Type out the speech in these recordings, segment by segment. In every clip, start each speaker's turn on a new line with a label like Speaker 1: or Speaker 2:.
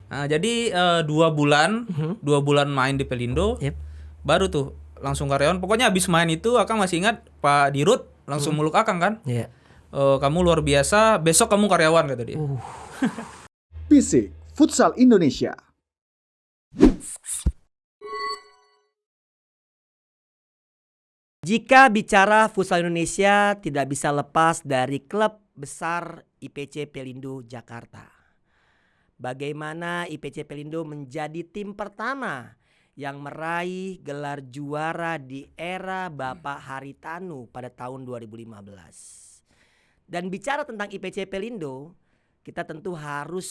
Speaker 1: Nah, jadi 2 bulan main di Pelindo,
Speaker 2: Yep.
Speaker 1: baru tuh langsung karyawan. Pokoknya habis main itu Akang masih ingat Pak Dirut langsung muluk Akang kan.
Speaker 2: Iya.
Speaker 1: Kamu luar biasa, besok kamu karyawan kata dia.
Speaker 3: Bisik Futsal Indonesia.
Speaker 2: Jika bicara futsal Indonesia tidak bisa lepas dari klub besar IPC Pelindo Jakarta. Bagaimana IPC Pelindo menjadi tim pertama yang meraih gelar juara di era Bapak Haritanu pada tahun 2015. Dan bicara tentang IPC Pelindo, kita tentu harus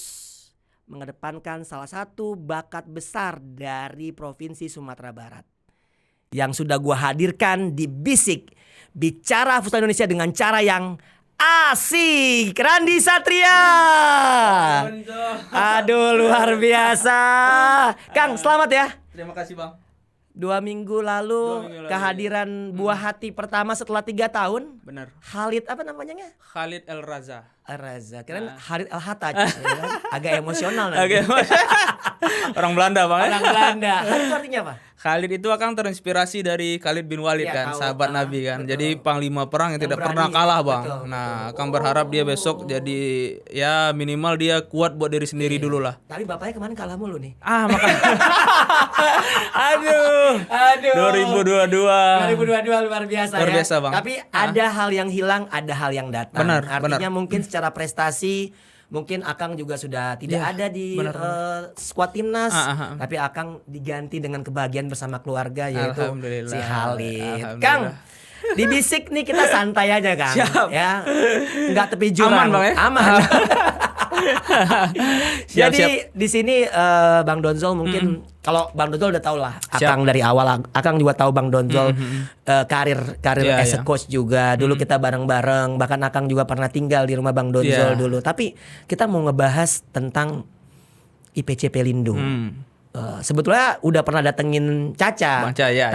Speaker 2: mengedepankan salah satu bakat besar dari Provinsi Sumatera Barat yang sudah gua hadirkan di Bisik Bicara Futsal Indonesia dengan cara yang asik. Randi Satria. Aduh, luar biasa. Kang, selamat ya.
Speaker 1: Terima kasih Bang.
Speaker 2: 2 minggu lalu, kehadiran buah hati pertama setelah 3 tahun.
Speaker 1: Benar.
Speaker 2: Khalid apa namanya?
Speaker 1: Khalid El Raza.
Speaker 2: Raza, keren Khalid El Hattaj. Ya kan? Agak emosional nanti.
Speaker 1: Oke. Orang Belanda Bang.
Speaker 2: Orang Belanda. Khalid itu artinya apa?
Speaker 1: Khalid itu akan terinspirasi dari Khalid bin Walid
Speaker 2: Ya,
Speaker 1: kan,
Speaker 2: tahu.
Speaker 1: sahabat Nabi kan.
Speaker 2: Betul.
Speaker 1: Jadi panglima perang yang tidak
Speaker 2: berani.
Speaker 1: pernah kalah Bang.
Speaker 2: Betul,
Speaker 1: Nah, Kang berharap dia besok jadi ya minimal dia kuat buat diri sendiri dulu lah.
Speaker 2: Tapi bapaknya kemarin kalah mulu nih.
Speaker 1: Makanya. Aduh. 2022.
Speaker 2: 2022 luar biasa
Speaker 1: Luar
Speaker 2: ya.
Speaker 1: biasa, Bang.
Speaker 2: Tapi ada hal yang hilang, ada hal yang datang.
Speaker 1: Benar,
Speaker 2: Artinya
Speaker 1: benar.
Speaker 2: mungkin secara prestasi mungkin Akang juga sudah tidak
Speaker 1: Ya,
Speaker 2: ada di
Speaker 1: benar.
Speaker 2: skuad timnas,
Speaker 1: Tapi
Speaker 2: tapi Akang diganti dengan kebahagiaan bersama keluarga yaitu
Speaker 1: Alhamdulillah.
Speaker 2: si Khalid.
Speaker 1: Alhamdulillah.
Speaker 2: Kang, di Bisik nih kita santai aja Kang.
Speaker 1: Siap.
Speaker 2: Ya, nggak tepi jurang.
Speaker 1: Aman, Bang, ya?
Speaker 2: Aman.
Speaker 1: Siap,
Speaker 2: Jadi di sini Bang Donzol mungkin kalau Bang Donzol udah tahu lah Akang dari awal. Akang juga tahu Bang Donzol karir
Speaker 1: Iya,
Speaker 2: as a
Speaker 1: iya.
Speaker 2: coach juga. Dulu kita bareng-bareng. Bahkan Akang juga pernah tinggal di rumah Bang Donzol
Speaker 1: Iya.
Speaker 2: dulu. Tapi kita mau ngebahas tentang IPC Pelindo. Sebetulnya udah pernah datengin Caca,
Speaker 1: Bang Caca, ya,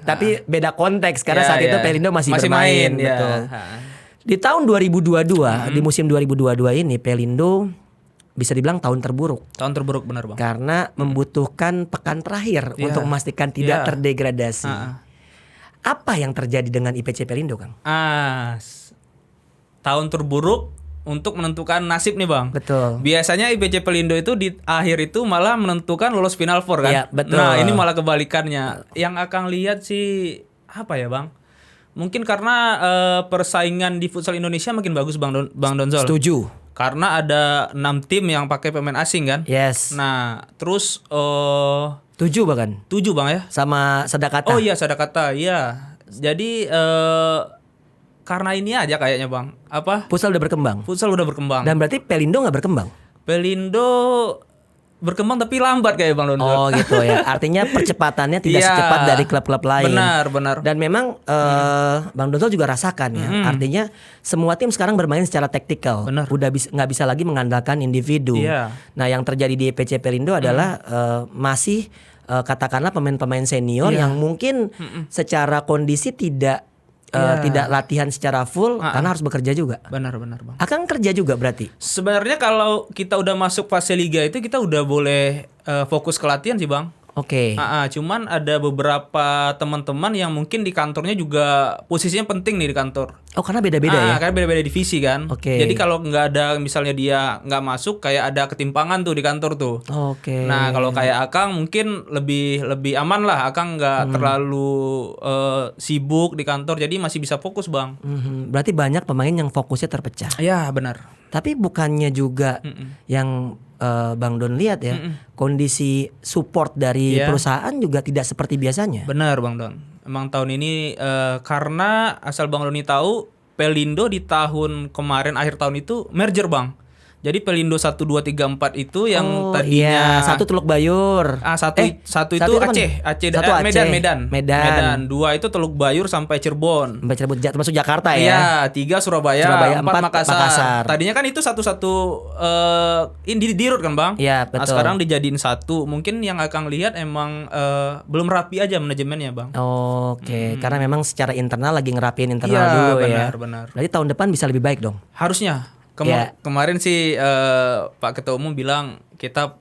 Speaker 2: tapi beda konteks karena
Speaker 1: Ya,
Speaker 2: saat itu
Speaker 1: ya.
Speaker 2: Pelindo masih
Speaker 1: Masih
Speaker 2: bermain,
Speaker 1: main, ya.
Speaker 2: betul. Di tahun 2022, di musim 2022 ini Pelindo bisa dibilang tahun terburuk
Speaker 1: Tahun terburuk benar Bang.
Speaker 2: karena membutuhkan pekan terakhir
Speaker 1: Ya.
Speaker 2: untuk memastikan tidak
Speaker 1: Ya.
Speaker 2: terdegradasi. Apa yang terjadi dengan IPC Pelindo, Kang?
Speaker 1: Tahun terburuk untuk menentukan nasib nih Bang.
Speaker 2: Betul.
Speaker 1: Biasanya IPC Pelindo itu di akhir itu malah menentukan lolos final four kan.
Speaker 2: Iya, betul.
Speaker 1: Nah, ini malah kebalikannya. Yang akan lihat sih apa ya Bang? Mungkin karena persaingan di futsal Indonesia makin bagus Bang Donzol.
Speaker 2: Setuju.
Speaker 1: Karena ada 6 tim yang pakai pemain asing kan.
Speaker 2: Yes.
Speaker 1: Nah, terus
Speaker 2: 7 bahkan
Speaker 1: 7 Bang ya.
Speaker 2: sama Sadakata.
Speaker 1: Oh iya, Sadakata. Iya. Jadi karena ini aja kayaknya Bang. Apa?
Speaker 2: Futsal udah berkembang.
Speaker 1: Futsal udah berkembang.
Speaker 2: Dan berarti Pelindo nggak berkembang.
Speaker 1: Pelindo berkembang tapi lambat kayak Bang Donzol.
Speaker 2: Oh gitu ya. Artinya percepatannya tidak
Speaker 1: Iya.
Speaker 2: secepat dari klub-klub lain.
Speaker 1: Benar.
Speaker 2: Dan memang Bang Donzol juga rasakan ya. Artinya semua tim sekarang bermain secara taktikal.
Speaker 1: Benar.
Speaker 2: Udah nggak bisa lagi mengandalkan individu.
Speaker 1: Iya.
Speaker 2: Nah yang terjadi di PC Pelindo adalah masih katakanlah pemain-pemain senior
Speaker 1: Iya.
Speaker 2: yang mungkin secara kondisi tidak tidak latihan secara full karena harus bekerja juga.
Speaker 1: Benar Bang.
Speaker 2: Akan kerja juga berarti.
Speaker 1: Sebenarnya kalau kita udah masuk fase liga itu kita udah boleh fokus ke latihan sih Bang.
Speaker 2: Oke.
Speaker 1: Cuman ada beberapa teman-teman yang mungkin di kantornya juga posisinya penting nih di kantor.
Speaker 2: Oh karena beda-beda ya.
Speaker 1: Karena beda-beda divisi kan.
Speaker 2: Oke.
Speaker 1: Jadi kalau nggak ada misalnya dia nggak masuk kayak ada ketimpangan tuh di kantor tuh.
Speaker 2: Oke.
Speaker 1: Nah kalau kayak Akang mungkin lebih aman lah. Akang nggak terlalu sibuk di kantor jadi masih bisa fokus Bang.
Speaker 2: Berarti banyak pemain yang fokusnya terpecah.
Speaker 1: Ya benar.
Speaker 2: Tapi bukannya juga yang Bang Don lihat ya, kondisi support dari
Speaker 1: Iya.
Speaker 2: perusahaan juga tidak seperti biasanya.
Speaker 1: Benar Bang Don. Emang tahun ini karena asal Bang Doni tahu Pelindo di tahun kemarin akhir tahun itu merger Bang. Jadi Pelindo 1 2 3 4 itu yang tadinya
Speaker 2: satu Teluk Bayur.
Speaker 1: satu itu
Speaker 2: satu
Speaker 1: Aceh,
Speaker 2: Satu Aceh.
Speaker 1: Medan. 2 itu Teluk Bayur sampai Cirebon.
Speaker 2: Sampai Cirebon termasuk Jakarta
Speaker 1: Iya,
Speaker 2: ya.
Speaker 1: 3 Surabaya, 4
Speaker 2: 4
Speaker 1: Makassar. Tadinya kan itu satu-satu ini dirut kan Bang?
Speaker 2: Iya, betul.
Speaker 1: Nah, sekarang dijadiin satu. Mungkin yang akan lihat emang belum rapi aja manajemennya Bang.
Speaker 2: Oke, karena memang secara internal lagi ngerapiin internal dulu ya.
Speaker 1: benar.
Speaker 2: Berarti tahun depan bisa lebih baik dong.
Speaker 1: Harusnya.
Speaker 2: Ya.
Speaker 1: Kemarin sih Pak Ketua Umum bilang kita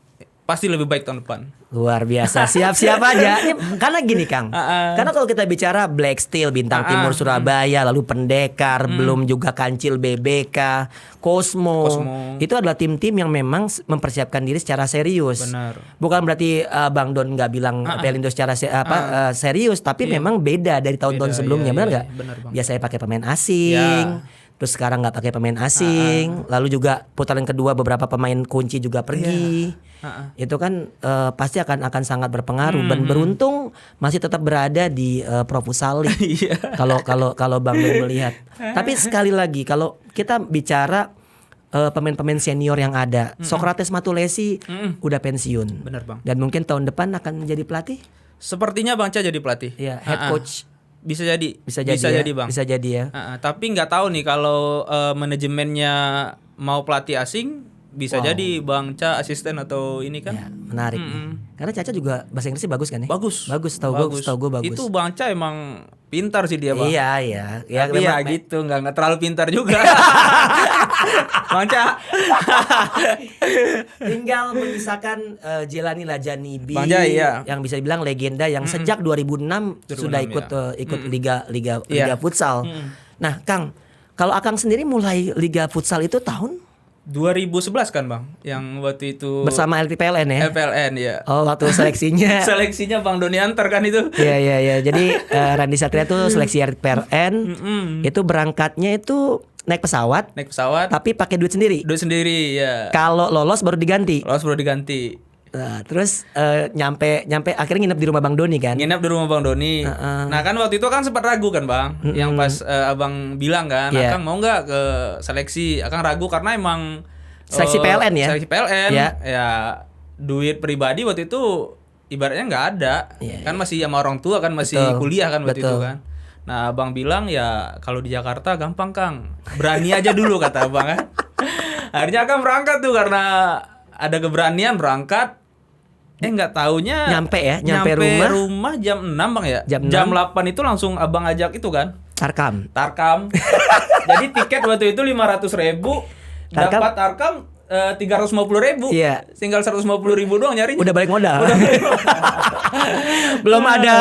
Speaker 1: pasti lebih baik tahun depan.
Speaker 2: Luar biasa, siap-siap aja. Ini, karena gini Kang, karena kalau kita bicara Black Steel, Bintang Timur Surabaya, lalu Pendekar, belum juga Kancil BBK, Cosmo, itu adalah tim-tim yang memang mempersiapkan diri secara serius.
Speaker 1: Benar.
Speaker 2: Bukan berarti Bang Don nggak bilang Pelindo secara serius, tapi memang beda dari tahun-tahun sebelumnya, benar nggak?
Speaker 1: Benar, Bang.
Speaker 2: Biasanya pakai pemain asing. Terus sekarang nggak pakai pemain asing, lalu juga putaran kedua beberapa pemain kunci juga pergi, itu kan pasti akan sangat berpengaruh. Dan beruntung masih tetap berada di Pro Futsal League. Kalau Bang Don melihat. Tapi sekali lagi kalau kita bicara pemain-pemain senior yang ada, Sokrates Matulesi udah pensiun,
Speaker 1: Benar, Bang.
Speaker 2: dan mungkin tahun depan akan menjadi pelatih.
Speaker 1: Sepertinya Bang Ca jadi pelatih.
Speaker 2: Ya, head coach.
Speaker 1: Bisa jadi.
Speaker 2: Bisa jadi
Speaker 1: Bang.
Speaker 2: Bisa jadi ya.
Speaker 1: Tapi nggak tahu nih kalau manajemennya mau pelatih asing, bisa jadi Bang Ca asisten atau ini kan.
Speaker 2: Ya, menarik nih. Karena Caca juga bahasa Inggrisnya bagus kan ya?
Speaker 1: Bagus.
Speaker 2: Tahu gue bagus.
Speaker 1: Itu Bang Ca emang pintar sih dia, Bang.
Speaker 2: Iya. Ya,
Speaker 1: Tapi ya gitu, nggak terlalu pintar juga. Bang Ca.
Speaker 2: Tinggal menyisakan Jelani Lajanibi,
Speaker 1: Bang Ca, iya.
Speaker 2: yang bisa dibilang legenda yang sejak 2006 sudah ikut liga futsal. Nah, Kang, kalau Akang sendiri mulai liga futsal itu tahun
Speaker 1: 2011 kan, Bang? Yang waktu itu
Speaker 2: bersama LPPLN ya?
Speaker 1: FLN ya.
Speaker 2: Oh, waktu seleksinya.
Speaker 1: Seleksinya Bang Doni Antar kan itu.
Speaker 2: Iya. Jadi Randy Satria tuh seleksi RPLN. Itu berangkatnya itu naik pesawat. Tapi pakai duit sendiri.
Speaker 1: Duit sendiri ya.
Speaker 2: Kalau lolos baru diganti. Nah, terus nyampe akhirnya nginep di rumah Bang Doni kan?
Speaker 1: Nginep di rumah Bang Doni. Nah kan waktu itu kan sempat ragu kan, Bang. Yang pas abang bilang kan, Akang mau nggak ke seleksi? Akang ragu karena emang
Speaker 2: seleksi PLN ya.
Speaker 1: Seleksi PLN.
Speaker 2: Ya.
Speaker 1: Ya duit pribadi waktu itu ibaratnya nggak ada. Kan masih sama orang tua kan, masih kuliah kan waktu itu kan. Nah abang bilang ya kalau di Jakarta gampang Kang, berani aja dulu kata abang kan. Akhirnya Akang berangkat tuh karena ada keberanian berangkat. Nggak taunya
Speaker 2: nyampe
Speaker 1: rumah jam 6 Bang ya. Jam 8 itu langsung abang ajak itu kan.
Speaker 2: Tarkam.
Speaker 1: Jadi tiket waktu itu 500.000, dapat Tarkam 350.000.
Speaker 2: Iya.
Speaker 1: Tinggal 150.000 doang nyarinya.
Speaker 2: Udah balik modal. Belum ada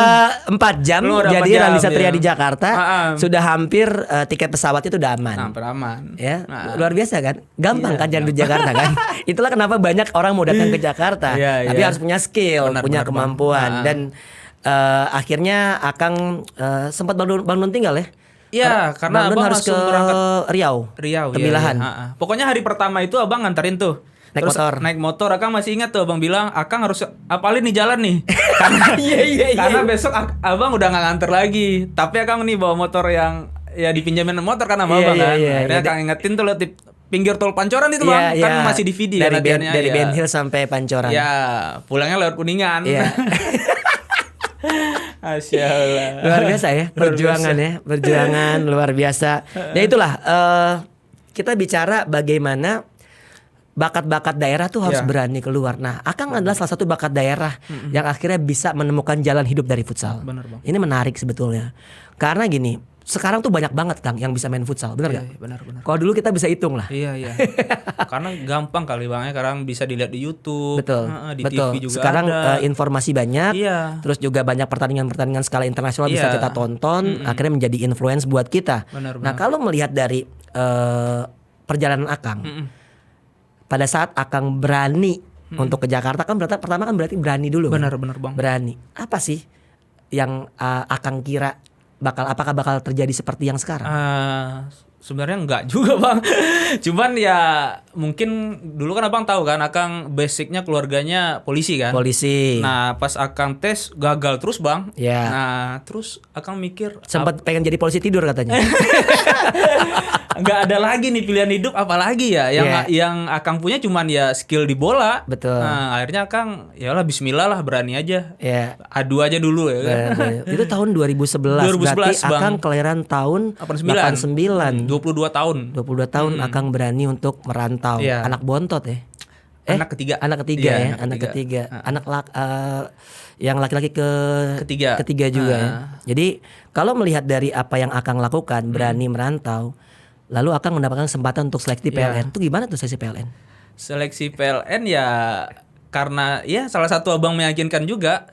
Speaker 2: 4 jam. Jadi Randy Satria di Jakarta sudah hampir tiket pesawat itu udah aman.
Speaker 1: Hampir aman.
Speaker 2: Ya, luar biasa kan? Gampang kan jalan di Jakarta kan? Itulah kenapa banyak orang mau datang ke Jakarta. Tapi harus punya skill, punya kemampuan. Dan akhirnya Akang sempat Bang Don tinggal ya?
Speaker 1: Iya, karena abang
Speaker 2: harus ke
Speaker 1: Riau,
Speaker 2: Tembilahan.
Speaker 1: Ya. Pokoknya hari pertama itu abang nganterin tuh. Naik motor, Akang masih ingat tuh abang bilang, Akang harus apalin nih jalan nih. Karena besok abang udah nggak nganter lagi. Tapi Akang nih bawa motor yang ya dipinjamin motor kan sama abang kan. Akhirnya Akang ingetin tuh di pinggir tol Pancoran itu Bang. Kan masih di video
Speaker 2: dari Ben Hill sampai Pancoran.
Speaker 1: Ya, pulangnya lewat Kuningan.
Speaker 2: Iya.
Speaker 1: Asyaallah.
Speaker 2: Luar biasa ya perjuangan luar biasa. Ya itulah kita bicara bagaimana bakat-bakat daerah tuh harus berani keluar. Nah, Akang adalah salah satu bakat daerah yang akhirnya bisa menemukan jalan hidup dari futsal.
Speaker 1: Benar, Bang.
Speaker 2: Ini menarik sebetulnya. Karena gini, sekarang tuh banyak banget Kang yang bisa main futsal, benar nggak?
Speaker 1: Iya, benar.
Speaker 2: Kalau dulu kita bisa hitung lah.
Speaker 1: Iya. Karena gampang kali Bang ya, sekarang bisa dilihat di YouTube.
Speaker 2: Betul.
Speaker 1: Di TV juga
Speaker 2: sekarang
Speaker 1: ada.
Speaker 2: informasi banyak.
Speaker 1: Iya.
Speaker 2: Terus juga banyak pertandingan-pertandingan skala internasional bisa kita tonton, akhirnya menjadi influence buat kita.
Speaker 1: Benar.
Speaker 2: Nah, kalau melihat dari perjalanan Akang, pada saat Akang berani untuk ke Jakarta kan pertama kan berarti berani dulu.
Speaker 1: Benar
Speaker 2: kan?
Speaker 1: Bang.
Speaker 2: Berani. Apa sih yang Akang kira apakah bakal terjadi seperti yang sekarang?
Speaker 1: Sebenarnya enggak juga Bang. Cuman ya mungkin dulu kan Abang tahu kan Akang basicnya keluarganya polisi kan.
Speaker 2: Polisi.
Speaker 1: Nah pas Akang tes gagal terus Bang.
Speaker 2: Ya.
Speaker 1: Nah terus Akang mikir
Speaker 2: sempat pengen jadi polisi tidur katanya.
Speaker 1: Nggak ada lagi nih pilihan hidup apalagi ya yang Akang punya cuman ya skill di bola.
Speaker 2: Betul.
Speaker 1: Nah akhirnya Akang yalah bismillah lah berani aja.
Speaker 2: Ya.
Speaker 1: Adu aja dulu ya kan.
Speaker 2: Itu tahun 2011. Berarti
Speaker 1: Bang.
Speaker 2: Akang kelahiran tahun 89.
Speaker 1: 22 tahun.
Speaker 2: 22 tahun Akang berani untuk merantau.
Speaker 1: Iya.
Speaker 2: Anak bontot ya.
Speaker 1: Anak ketiga
Speaker 2: ya, anak ketiga. Yang laki-laki ketiga juga ya. Jadi kalau melihat dari apa yang Akang lakukan, berani merantau, lalu Akang mendapatkan kesempatan untuk seleksi PLN. Itu gimana tuh seleksi PLN?
Speaker 1: Seleksi PLN ya karena ya salah satu abang meyakinkan juga.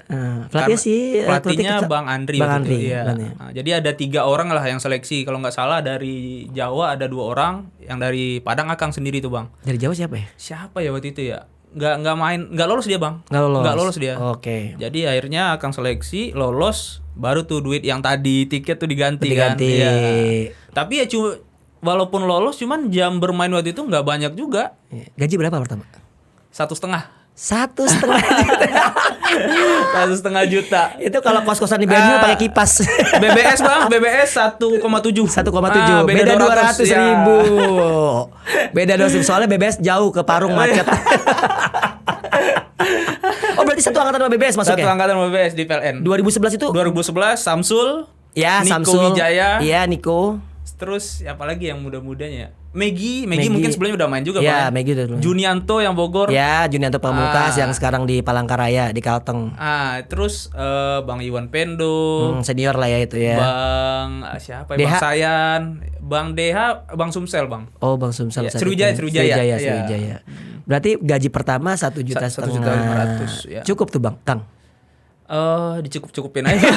Speaker 2: Pelatihnya sih
Speaker 1: Pelatihnya Bang Andri.
Speaker 2: Bang
Speaker 1: waktu itu,
Speaker 2: Andri,
Speaker 1: iya.
Speaker 2: benar.
Speaker 1: Nah, jadi ada 3 orang lah yang seleksi. Kalau nggak salah dari Jawa ada 2 orang, yang dari Padang Akang sendiri tuh bang.
Speaker 2: Dari Jawa siapa ya?
Speaker 1: Siapa ya waktu itu ya? Nggak lolos dia bang.
Speaker 2: Nggak
Speaker 1: lolos dia.
Speaker 2: Oke.
Speaker 1: Jadi akhirnya Akang seleksi, lolos, baru tuh duit yang tadi tiket tuh diganti.
Speaker 2: Diganti.
Speaker 1: Kan. Iya. Tapi ya walaupun lolos, cuman jam bermain waktu itu nggak banyak juga.
Speaker 2: Gaji berapa pertama?
Speaker 1: 1,5.
Speaker 2: 1,5 juta.
Speaker 1: 1,5 juta.
Speaker 2: Itu kalau kos-kosan di Benhil pakai kipas.
Speaker 1: BBS bang, BBS 1,7.
Speaker 2: 1,7.
Speaker 1: Beda
Speaker 2: Beda 200
Speaker 1: ya.
Speaker 2: ribu. Beda 200 soalnya BBS jauh ke Parung macet. Oh berarti satu angkatan sama BBS
Speaker 1: Satu
Speaker 2: masuknya?
Speaker 1: angkatan BBS di PLN.
Speaker 2: 2011 itu?
Speaker 1: 2011 Samsul.
Speaker 2: Ya
Speaker 1: Niko
Speaker 2: Samsul.
Speaker 1: Wijaya.
Speaker 2: Iya Niko.
Speaker 1: Terus apalagi yang muda-mudanya? Maggie mungkin sebelumnya udah main juga
Speaker 2: ya,
Speaker 1: bang.
Speaker 2: Maggie udah dulu.
Speaker 1: Junianto yang Bogor.
Speaker 2: Ya Junianto Pamungkas yang sekarang di Palangkaraya di Kalteng.
Speaker 1: Terus Bang Iwan Pendo.
Speaker 2: Senior lah ya itu ya.
Speaker 1: Bang siapa ya?
Speaker 2: Deha.
Speaker 1: Bang Sayan, Bang Deha, Bang Sumsel bang.
Speaker 2: Oh Bang Sumsel.
Speaker 1: Ya,
Speaker 2: saat
Speaker 1: Sriwijaya,
Speaker 2: itu.
Speaker 1: Sriwijaya. Iya.
Speaker 2: Sriwijaya. Berarti gaji pertama 1,5 juta.
Speaker 1: 1,5 juta, ya.
Speaker 2: Cukup tuh Bang, Kang.
Speaker 1: Dicukup-cukupin aja.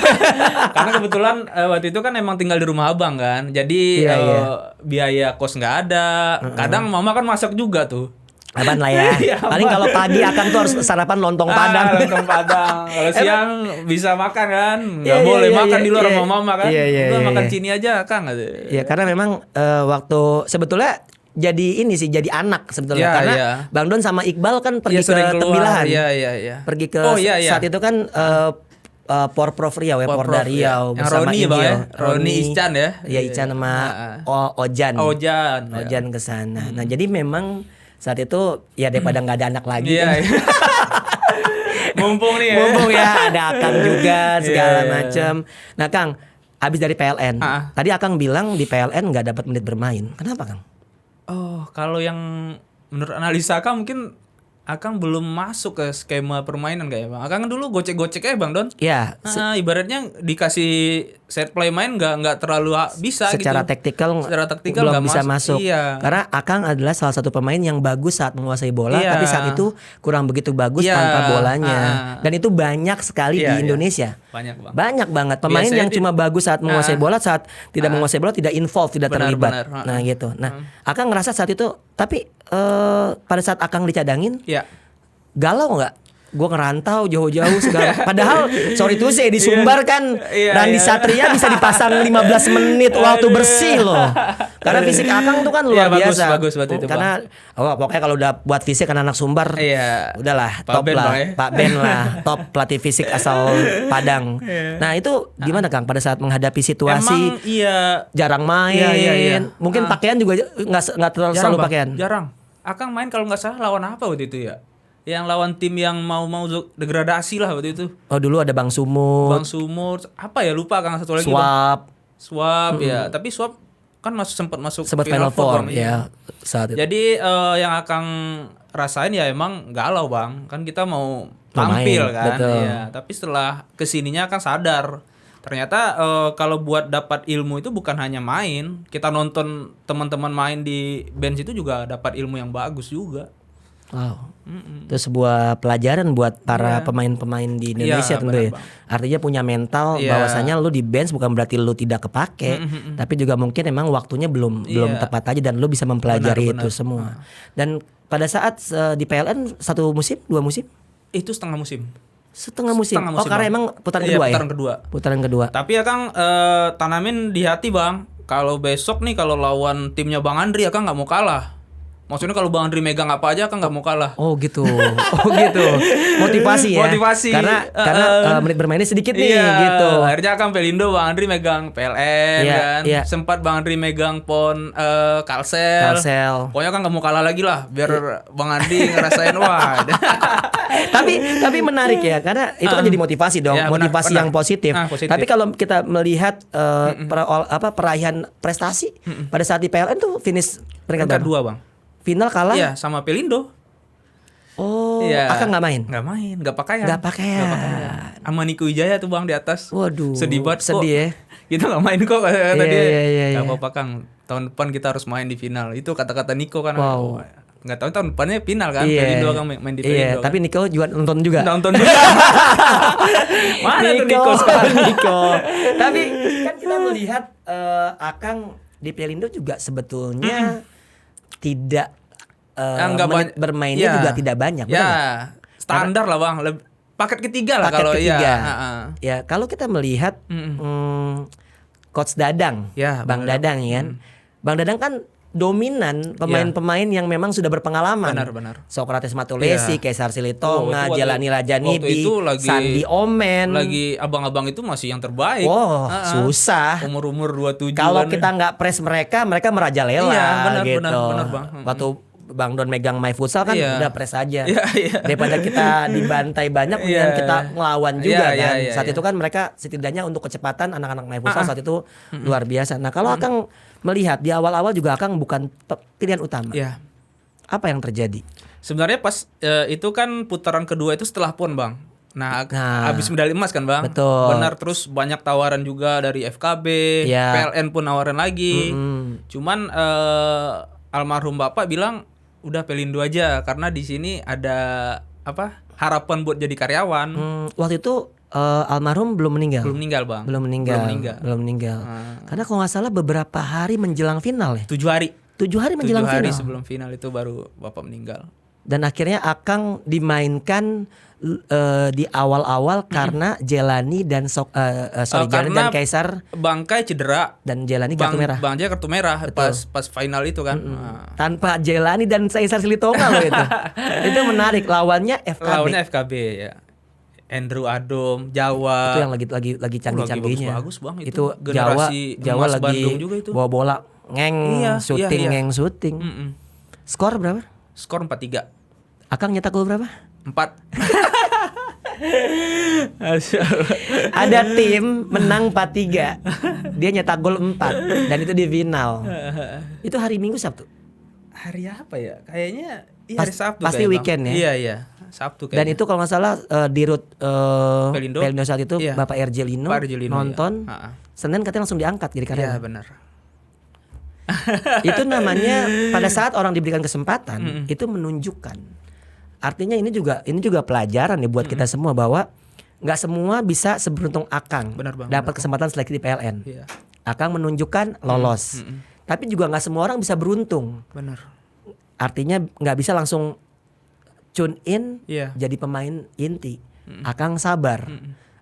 Speaker 1: Karena kebetulan waktu itu kan emang tinggal di rumah abang kan. Jadi
Speaker 2: Iya.
Speaker 1: biaya kos nggak ada. Kadang mama kan masak juga tuh.
Speaker 2: Aman lah ya.
Speaker 1: Iya,
Speaker 2: Paling kalau pagi akan tuh harus sarapan lontong Padang.
Speaker 1: Lontong Padang. Kalau siang bisa makan kan. Nggak
Speaker 2: Iya,
Speaker 1: boleh
Speaker 2: iya,
Speaker 1: makan
Speaker 2: iya,
Speaker 1: di luar
Speaker 2: iya.
Speaker 1: sama mama kan.
Speaker 2: Iya,
Speaker 1: Udah makan
Speaker 2: iya.
Speaker 1: sini aja Kang.
Speaker 2: Ya karena memang waktu sebetulnya jadi ini sih jadi anak sebetulnya
Speaker 1: Iya,
Speaker 2: karena
Speaker 1: iya.
Speaker 2: Bang Don sama Iqbal kan pergi
Speaker 1: Iya,
Speaker 2: ke
Speaker 1: sering keluar.
Speaker 2: Tembilahan.
Speaker 1: Iya.
Speaker 2: Pergi ke
Speaker 1: Oh, iya.
Speaker 2: saat itu kan Porprov Riau ya, Porda Riau
Speaker 1: Yang
Speaker 2: bersama
Speaker 1: Roni ya, Bang,
Speaker 2: Inil.
Speaker 1: ya? Roni Iscan ya?
Speaker 2: Iya, Ican sama Ojan. Ojan ke sana. Nah, jadi memang saat itu ya daripada nggak ada anak lagi.
Speaker 1: Iya.
Speaker 2: kan.
Speaker 1: Iya. Mumpung nih ya.
Speaker 2: Mumpung ya ada Akang juga segala
Speaker 1: Iya.
Speaker 2: macam. Nah, Kang, habis dari PLN. Tadi Akang bilang di PLN nggak dapat menit bermain. Kenapa, Kang?
Speaker 1: Oh, kalau yang menurut analisa Akang mungkin Akang belum masuk ke skema permainan kayak Bang. Akang kan dulu gocek-gocek aja Bang Don.
Speaker 2: Ya,
Speaker 1: Ibaratnya dikasih set play main nggak terlalu bisa
Speaker 2: secara
Speaker 1: gitu.
Speaker 2: taktikal
Speaker 1: Taktikal
Speaker 2: belum
Speaker 1: nggak
Speaker 2: bisa masuk.
Speaker 1: Iya.
Speaker 2: Karena Akang adalah salah satu pemain yang bagus saat menguasai bola,
Speaker 1: Iya.
Speaker 2: tapi saat itu kurang begitu bagus
Speaker 1: Iya.
Speaker 2: tanpa bolanya. Dan itu banyak sekali
Speaker 1: Iya,
Speaker 2: di Indonesia.
Speaker 1: Banyak Bang.
Speaker 2: Banyak banget pemain
Speaker 1: Biasanya
Speaker 2: yang cuma bagus saat menguasai bola, saat tidak menguasai bola tidak involve, tidak
Speaker 1: Benar,
Speaker 2: terlibat.
Speaker 1: benar.
Speaker 2: Nah, gitu. Nah, Akang ngerasa saat itu tapi pada saat Akang dicadangin
Speaker 1: Iya.
Speaker 2: galau nggak? Gue ngerantau jauh-jauh segala. Padahal sorry tuh sih di Sumbar kan Randy Satria bisa dipasang 15 menit waktu bersih loh. Karena fisik Akang tuh kan luar biasa.
Speaker 1: Bagus waktu itu,
Speaker 2: Karena pokoknya kalau udah buat fisik kan anak Sumbar.
Speaker 1: Iya.
Speaker 2: Udahlah
Speaker 1: Pak
Speaker 2: top
Speaker 1: Ben,
Speaker 2: lah.
Speaker 1: Bang, ya.
Speaker 2: Pak Ben lah, top pelatih fisik asal Padang. Nah, itu gimana Kang pada saat menghadapi situasi
Speaker 1: Emang iya.
Speaker 2: jarang main.
Speaker 1: Iya.
Speaker 2: Mungkin pakaian juga nggak terlalu selalu
Speaker 1: Bang.
Speaker 2: pakaian.
Speaker 1: Jarang. Akang main kalau nggak salah lawan apa waktu itu ya? Yang lawan tim yang mau degradasi lah waktu itu.
Speaker 2: Oh, dulu ada Bang Sumut,
Speaker 1: Bang Sumur, apa ya lupa Kang satu lagi.
Speaker 2: Swap,
Speaker 1: Ya, tapi Swap kan sempat masuk
Speaker 2: Final Four
Speaker 1: Bang.
Speaker 2: ya saat itu.
Speaker 1: Jadi yang Akang rasain ya emang galau Bang. Kan kita mau tampil
Speaker 2: main,
Speaker 1: kan.
Speaker 2: betul.
Speaker 1: Iya, tapi setelah kesininya Akang sadar. Ternyata kalau buat dapat ilmu itu bukan hanya main. Kita nonton teman-teman main di bench itu juga dapat ilmu yang bagus juga.
Speaker 2: Wow. Itu sebuah pelajaran buat para pemain-pemain di Indonesia
Speaker 1: Iya,
Speaker 2: tentu ya.
Speaker 1: benar, Bang.
Speaker 2: Artinya punya mental bahwasanya lu di bench bukan berarti lu tidak kepake, tapi juga mungkin emang waktunya belum tepat aja dan lu bisa mempelajari itu semua. Dan pada saat di PLN 1 musim, 2 musim?
Speaker 1: Itu setengah musim.
Speaker 2: Setengah musim.
Speaker 1: Setengah musim,
Speaker 2: Oh, karena
Speaker 1: Bang.
Speaker 2: emang putaran
Speaker 1: Iya,
Speaker 2: kedua ya. Putaran kedua.
Speaker 1: Tapi ya Kang tanamin di hati Bang. Kalau besok nih kalau lawan timnya Bang Andri ya Kang nggak mau kalah. Maksudnya kalau Bang Andri megang apa aja Kang nggak mau kalah.
Speaker 2: Oh gitu. Motivasi ya.
Speaker 1: Motivasi.
Speaker 2: Karena menit bermainnya sedikit nih
Speaker 1: Iya,
Speaker 2: gitu.
Speaker 1: akhirnya Kang Pelindo Bang Andri megang PLN
Speaker 2: Iya,
Speaker 1: kan.
Speaker 2: iya.
Speaker 1: Sempat Bang Andri megang PON Kalsel. Pokoknya kan nggak mau kalah lagi lah biar Bang Andri ngerasain wah.
Speaker 2: tapi menarik ya karena itu kan jadi motivasi dong,
Speaker 1: Ya,
Speaker 2: motivasi
Speaker 1: benar.
Speaker 2: yang positif.
Speaker 1: Positif.
Speaker 2: Tapi kalau kita melihat peraihan prestasi pada saat di PLN tuh finish peringkat
Speaker 1: Peringkat
Speaker 2: berapa?
Speaker 1: 2 Bang.
Speaker 2: Final kalah.
Speaker 1: Iya sama Pelindo.
Speaker 2: Oh,
Speaker 1: Iya.
Speaker 2: Akang nggak main.
Speaker 1: Nggak pakaian.
Speaker 2: Nggak pakaian.
Speaker 1: Sama Niko Wijaya tuh Bang di atas.
Speaker 2: Waduh.
Speaker 1: Sedih banget kok.
Speaker 2: Sedih ya.
Speaker 1: Kita nggak main kok kata dia.
Speaker 2: Iya.
Speaker 1: Gak apa-apa Kang. Tahun depan kita harus main di final. Itu kata-kata Niko kan.
Speaker 2: Wow.
Speaker 1: nggak tahu tahun depannya final kan.
Speaker 2: Iya.
Speaker 1: Pelindo akan main di
Speaker 2: Iya,
Speaker 1: Pelindo.
Speaker 2: tapi Nico juga nonton juga.
Speaker 1: Nonton juga. Mana tuh Nico sekarang?
Speaker 2: Nico. Tapi kan kita melihat Akang di Pelindo juga sebetulnya tidak
Speaker 1: Nggak
Speaker 2: menit
Speaker 1: banyak-
Speaker 2: bermainnya
Speaker 1: ya.
Speaker 2: juga tidak banyak. benar
Speaker 1: Ya,
Speaker 2: nggak?
Speaker 1: standar lah bang. Paket ketiga lah
Speaker 2: Paket
Speaker 1: kalau
Speaker 2: ketiga.
Speaker 1: ya.
Speaker 2: Ya, kalau kita melihat Coach Dadang,
Speaker 1: Ya,
Speaker 2: Bang
Speaker 1: Bang
Speaker 2: Dadang ya kan. Bang Dadang kan dominan pemain-pemain yang memang sudah berpengalaman.
Speaker 1: Benar.
Speaker 2: Sokrates Matulesi,
Speaker 1: Iya.
Speaker 2: Kaisar Silitonga,
Speaker 1: Waktu-
Speaker 2: Jelani
Speaker 1: waktu
Speaker 2: Rajanibi,
Speaker 1: itu lagi-
Speaker 2: Sandi Omen.
Speaker 1: Lagi abang-abang itu masih yang terbaik.
Speaker 2: Oh, susah.
Speaker 1: Umur 27.
Speaker 2: Kalau kita nggak press mereka merajalela
Speaker 1: Iya, benar,
Speaker 2: gitu.
Speaker 1: benar, Bang.
Speaker 2: Waktu Bang Don megang My Futsal kan
Speaker 1: Iya.
Speaker 2: udah press aja.
Speaker 1: Iya, iya.
Speaker 2: Daripada kita dibantai banyak, kemudian
Speaker 1: Iya.
Speaker 2: kita ngelawan juga
Speaker 1: Iya,
Speaker 2: kan.
Speaker 1: iya,
Speaker 2: Saat
Speaker 1: iya.
Speaker 2: itu kan mereka setidaknya untuk kecepatan anak-anak My Futsal saat itu luar biasa. Nah, kalau Akang melihat di awal-awal juga Akang bukan pilihan utama.
Speaker 1: Iya.
Speaker 2: Apa yang terjadi?
Speaker 1: Sebenarnya pas itu kan putaran kedua itu setelah PON bang. Nah,
Speaker 2: Nah.
Speaker 1: habis medali emas kan bang.
Speaker 2: Betul.
Speaker 1: Benar, terus banyak tawaran juga dari FKB,
Speaker 2: Iya.
Speaker 1: PLN pun nawaran lagi. Cuman almarhum bapak bilang udah Pelindo aja karena di sini ada apa harapan buat jadi karyawan.
Speaker 2: Waktu itu almarhum belum meninggal.
Speaker 1: Belum meninggal bang.
Speaker 2: Belum meninggal. Karena kalau nggak salah beberapa hari menjelang final ya.
Speaker 1: 7 hari.
Speaker 2: 7 hari menjelang
Speaker 1: 7 hari
Speaker 2: final.
Speaker 1: sebelum final itu baru bapak meninggal.
Speaker 2: Dan akhirnya Akang dimainkan di awal-awal karena Jelani dan Jelani
Speaker 1: karena
Speaker 2: dan Kaisar
Speaker 1: Bangkai cedera.
Speaker 2: dan Jelani kartu merah.
Speaker 1: Bang Jaya kartu merah pas final itu kan. Nah,
Speaker 2: Tanpa Jelani dan Kaisar Silitonga loh itu. Itu menarik, lawannya FKB.
Speaker 1: lawannya FKB ya. Andrew Adom, Jawa.
Speaker 2: Itu yang lagi canggih-canggihnya.
Speaker 1: bagus bang
Speaker 2: Itu
Speaker 1: generasi
Speaker 2: Jawa
Speaker 1: emas
Speaker 2: lagi
Speaker 1: Bandung juga itu.
Speaker 2: bawa bola
Speaker 1: Iya,
Speaker 2: syuting.
Speaker 1: Mm-mm.
Speaker 2: Skor berapa?
Speaker 1: Skor 4-3.
Speaker 2: Akang nyetak gol berapa?
Speaker 1: 4.
Speaker 2: Ada tim menang 4-3. Dia nyetak gol 4 dan itu di final. Itu hari Minggu Sabtu.
Speaker 1: Hari apa ya? Kayaknya hari Sabtu
Speaker 2: pasti
Speaker 1: kayaknya,
Speaker 2: weekend
Speaker 1: Bang.
Speaker 2: ya.
Speaker 1: Iya, Sabtu
Speaker 2: Dan
Speaker 1: kayaknya.
Speaker 2: itu kalau nggak salah di root
Speaker 1: Pelindo.
Speaker 2: Pelindo saat itu
Speaker 1: Iya.
Speaker 2: Bapak RJ Lino,
Speaker 1: Pak Arjelino,
Speaker 2: nonton.
Speaker 1: iya. Ha-ha.
Speaker 2: Senin katanya langsung diangkat jadi
Speaker 1: Iya,
Speaker 2: karyawan.
Speaker 1: benar.
Speaker 2: Itu namanya pada saat orang diberikan kesempatan itu menunjukkan. Artinya ini juga pelajaran nih buat kita semua bahwa nggak semua bisa seberuntung Akang
Speaker 1: Benar, Bang,
Speaker 2: dapat
Speaker 1: benar.
Speaker 2: kesempatan seleksi di PLN.
Speaker 1: Iya.
Speaker 2: Akang menunjukkan lolos. Tapi juga nggak semua orang bisa beruntung.
Speaker 1: Benar.
Speaker 2: Artinya nggak bisa langsung tune in
Speaker 1: Iya.
Speaker 2: jadi pemain inti. Akang sabar,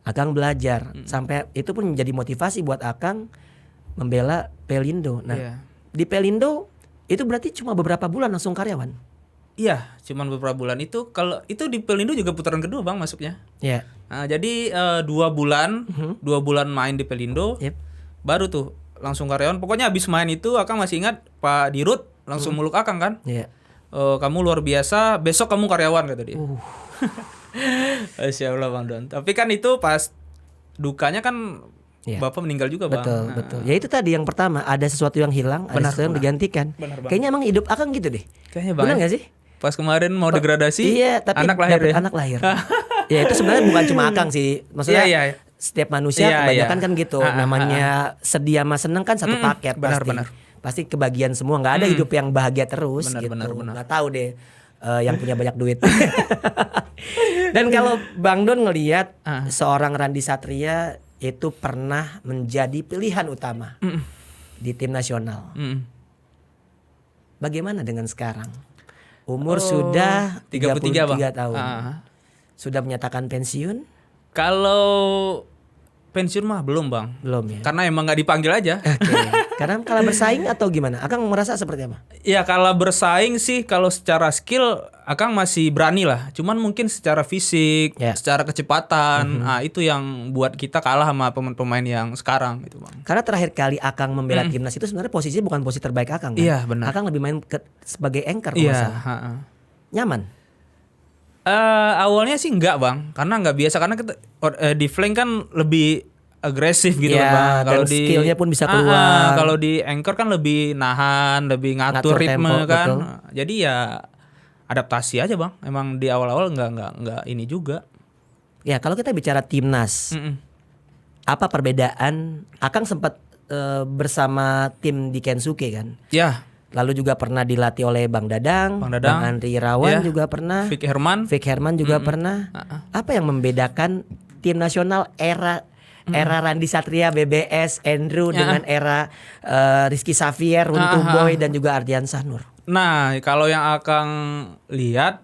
Speaker 2: Akang belajar sampai itu pun menjadi motivasi buat Akang membela Pelindo. Nah,
Speaker 1: Iya.
Speaker 2: di Pelindo itu berarti cuma beberapa bulan langsung karyawan.
Speaker 1: Iya, cuman beberapa bulan itu. Kalau itu di Pelindo juga putaran kedua bang masuknya.
Speaker 2: Ya,
Speaker 1: Nah, jadi 2 bulan, 2 bulan main di Pelindo,
Speaker 2: Yep.
Speaker 1: baru tuh langsung karyawan. Pokoknya habis main itu, Akang masih ingat Pak Dirut langsung meluk Akang kan.
Speaker 2: ya.
Speaker 1: Kamu luar biasa, besok kamu karyawan kata dia. Masya Allah Bang Don. Tapi kan itu pas dukanya kan
Speaker 2: Iya.
Speaker 1: bapak meninggal juga bang.
Speaker 2: Betul,
Speaker 1: Nah,
Speaker 2: betul. Ya itu tadi yang pertama, ada sesuatu yang hilang, ada
Speaker 1: Benar,
Speaker 2: sesuatu yang
Speaker 1: benar.
Speaker 2: digantikan.
Speaker 1: Benar, Bang.
Speaker 2: Kayaknya emang hidup Akang gitu deh.
Speaker 1: Kayaknya bang.
Speaker 2: Benar
Speaker 1: ya.
Speaker 2: nggak sih?
Speaker 1: Pas kemarin mau degradasi,
Speaker 2: Iya, tapi
Speaker 1: anak lahir
Speaker 2: dapet
Speaker 1: ya.
Speaker 2: anak lahir. Ya itu sebenarnya bukan cuma Akang sih. Maksudnya
Speaker 1: Iya, iya.
Speaker 2: setiap manusia
Speaker 1: Iya,
Speaker 2: kebanyakan
Speaker 1: iya.
Speaker 2: kan gitu. Namanya sedih sama seneng kan satu paket
Speaker 1: benar,
Speaker 2: pasti.
Speaker 1: benar.
Speaker 2: Pasti kebagian semua. Nggak ada hidup yang bahagia terus
Speaker 1: Benar,
Speaker 2: gitu.
Speaker 1: benar, benar.
Speaker 2: Nggak tahu deh yang punya banyak duit. Dan kalau Bang Don ngelihat seorang Randy Satria itu pernah menjadi pilihan utama di tim nasional.
Speaker 1: Mm.
Speaker 2: Bagaimana dengan sekarang? Umur sudah
Speaker 1: 33 bang.
Speaker 2: 33 tahun.
Speaker 1: Ah.
Speaker 2: Sudah menyatakan pensiun?
Speaker 1: Kalau pensiun mah belum bang.
Speaker 2: Belum ya.
Speaker 1: Karena emang nggak dipanggil aja.
Speaker 2: Oke. Karena kalah bersaing atau gimana? Akang merasa seperti apa?
Speaker 1: Ya kalau bersaing sih, kalau secara skill Akang masih berani lah. Cuman mungkin secara fisik,
Speaker 2: Ya.
Speaker 1: secara kecepatan, itu yang buat kita kalah sama pemain-pemain yang sekarang gitu bang.
Speaker 2: Karena terakhir kali Akang membela timnas itu sebenarnya posisinya bukan posisi terbaik Akang kan?
Speaker 1: Iya, benar.
Speaker 2: Akang lebih main sebagai anchor kalau nggak
Speaker 1: Iya.
Speaker 2: salah. Nyaman?
Speaker 1: Awalnya sih enggak bang, karena nggak biasa, karena kita di flank kan lebih agresif gitu
Speaker 2: Ya,
Speaker 1: loh bang. Kalau
Speaker 2: dan
Speaker 1: di
Speaker 2: skillnya pun bisa keluar.
Speaker 1: Kalau di anchor kan lebih nahan, lebih ngatur
Speaker 2: Ngatur
Speaker 1: ritme
Speaker 2: tempo,
Speaker 1: kan.
Speaker 2: betul.
Speaker 1: Jadi ya adaptasi aja bang. Emang di awal-awal nggak ini juga.
Speaker 2: Ya kalau kita bicara timnas,
Speaker 1: Mm-mm.
Speaker 2: apa perbedaan? Akang sempat bersama tim di Kensuke kan?
Speaker 1: Ya,
Speaker 2: Lalu juga pernah dilatih oleh Bang Dadang,
Speaker 1: Bang Dadang.
Speaker 2: Andri Irawan
Speaker 1: Iya.
Speaker 2: juga pernah,
Speaker 1: Vic Herman.
Speaker 2: Vic Herman juga pernah. Apa yang membedakan tim nasional era Randy Satria, BBS, Andrew dengan era Rizky Xavier, Runtuh Boy dan juga Ardian Sahnur?
Speaker 1: Nah, kalau yang akan lihat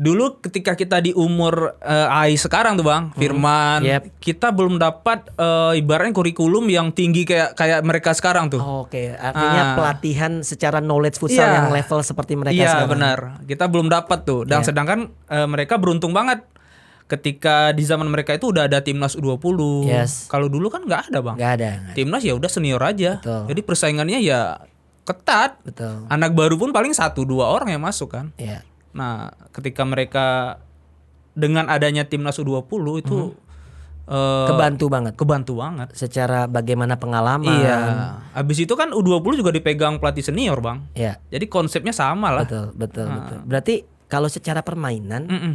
Speaker 1: dulu ketika kita di umur AI sekarang tuh Bang, Firman,
Speaker 2: Yep.
Speaker 1: kita belum dapat ibaratnya kurikulum yang tinggi kayak mereka sekarang tuh.
Speaker 2: Oke, artinya pelatihan secara knowledge futsal
Speaker 1: Iya.
Speaker 2: yang level seperti mereka
Speaker 1: Iya,
Speaker 2: sekarang.
Speaker 1: benar. Kita belum dapat tuh. Dan sedangkan mereka beruntung banget ketika di zaman mereka itu udah ada timnas U20.
Speaker 2: Yes.
Speaker 1: Kalau dulu kan nggak ada Bang.
Speaker 2: Nggak ada.
Speaker 1: Timnas ya udah senior aja.
Speaker 2: Betul.
Speaker 1: Jadi persaingannya ya ketat.
Speaker 2: Betul.
Speaker 1: Anak baru pun paling 1-2 orang yang masuk kan.
Speaker 2: Iya.
Speaker 1: Nah, ketika mereka dengan adanya timnas U20 itu
Speaker 2: Kebantu banget.
Speaker 1: kebantu banget.
Speaker 2: Secara bagaimana pengalaman.
Speaker 1: Iya. Habis itu kan U20 juga dipegang pelatih senior, Bang.
Speaker 2: Iya.
Speaker 1: Jadi konsepnya sama lah.
Speaker 2: Betul. Berarti kalau secara permainan,
Speaker 1: Mm-mm.